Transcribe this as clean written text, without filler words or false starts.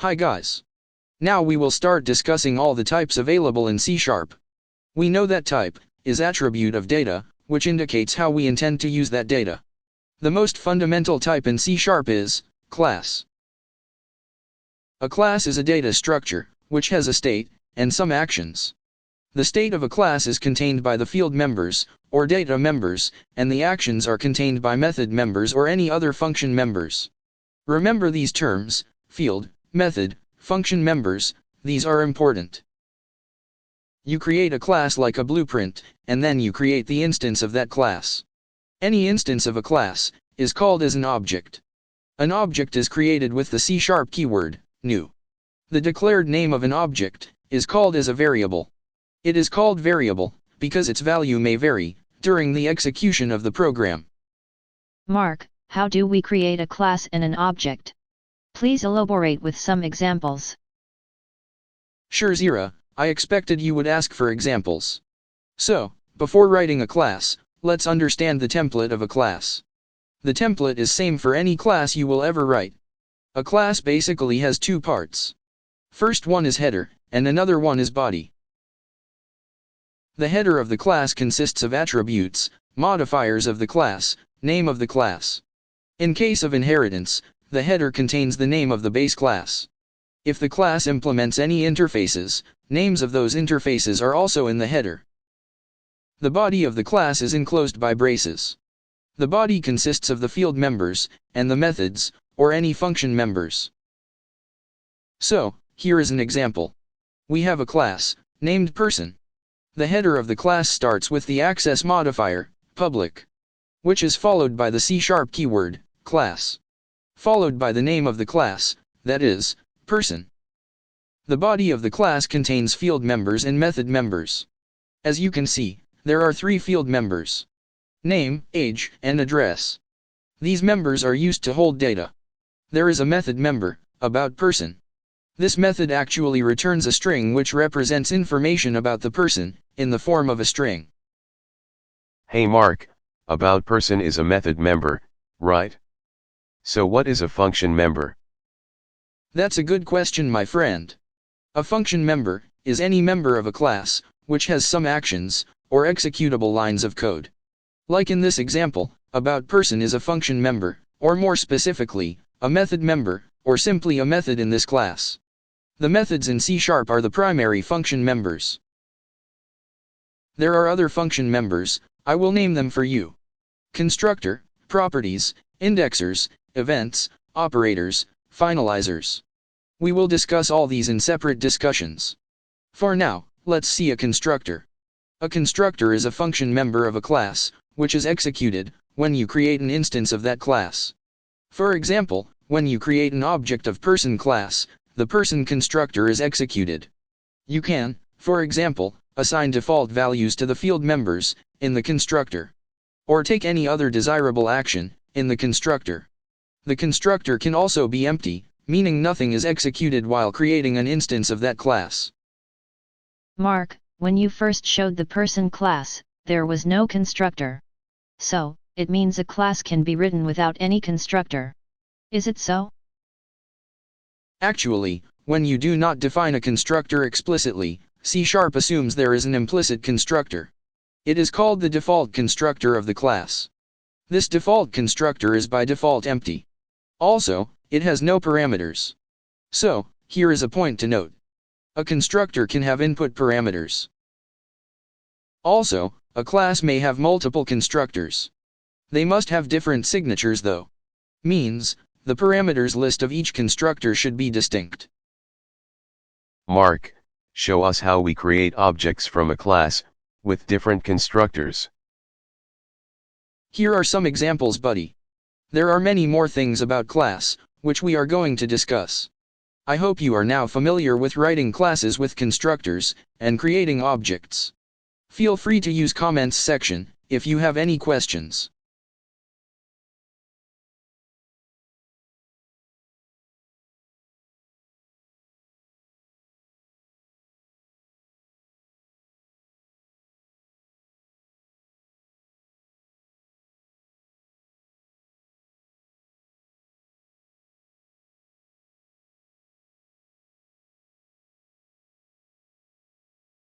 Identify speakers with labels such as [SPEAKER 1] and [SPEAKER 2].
[SPEAKER 1] Hi guys. Now we will start discussing all the types available in C#. We know that type is attribute of data, which indicates how we intend to use that data. The most fundamental type in C# is class. A class is a data structure, which has a state and some actions. The state of a class is contained by the field members, or data members, and the actions are contained by method members or any other function members. Remember these terms: field, method, function members. These are important. You create a class like a blueprint, and then you create the instance of that class. Any instance of a class is called as an object. An object is created with the C# keyword, new. The declared name of an object is called as a variable. It is called variable because its value may vary during the execution of the program.
[SPEAKER 2] Mark, how do we create a class and an object? Please elaborate with some examples.
[SPEAKER 1] Sure, Zira, I expected you would ask for examples. So, before writing a class, let's understand the template of a class. The template is same for any class you will ever write. A class basically has two parts. First one is header, and another one is body. The header of the class consists of attributes, modifiers of the class, name of the class. In case of inheritance, the header contains the name of the base class. If the class implements any interfaces, names of those interfaces are also in the header. The body of the class is enclosed by braces. The body consists of the field members, and the methods, or any function members. So, here is an example. We have a class, named person. The header of the class starts with the access modifier, public, which is followed by the C# keyword, class, followed by the name of the class, that is, person. The body of the class contains field members and method members. As you can see, there are three field members: name, age, and address. These members are used to hold data. There is a method member, about person. This method actually returns a string which represents information about the person, in the form of a string.
[SPEAKER 3] Hey Mark, about person is a method member, right? So what is a function member?
[SPEAKER 1] That's a good question, my friend. A function member is any member of a class, which has some actions, or executable lines of code. Like in this example, about person is a function member, or more specifically, a method member, or simply a method in this class. The methods in C# are the primary function members. There are other function members, I will name them for you. Constructor, properties, indexers, events, operators, finalizers. We will discuss all these in separate discussions. For now, let's see a constructor. A constructor is a function member of a class, which is executed when you create an instance of that class. For example, when you create an object of person class, the person constructor is executed. You can, for example, assign default values to the field members in the constructor, or take any other desirable action in the constructor. The constructor can also be empty, meaning nothing is executed while creating an instance of that class.
[SPEAKER 2] Mark, when you first showed the person class, there was no constructor. So, it means a class can be written without any constructor. Is it so?
[SPEAKER 1] Actually, when you do not define a constructor explicitly, C# assumes there is an implicit constructor. It is called the default constructor of the class. This default constructor is by default empty. Also, it has no parameters. So, here is a point to note. A constructor can have input parameters. Also, a class may have multiple constructors. They must have different signatures though. Means, the parameters list of each constructor should be distinct.
[SPEAKER 3] Mark, show us how we create objects from a class, with different constructors.
[SPEAKER 1] Here are some examples, buddy. There are many more things about class, which we are going to discuss. I hope you are now familiar with writing classes with constructors, and creating objects. Feel free to use comments section, if you have any questions.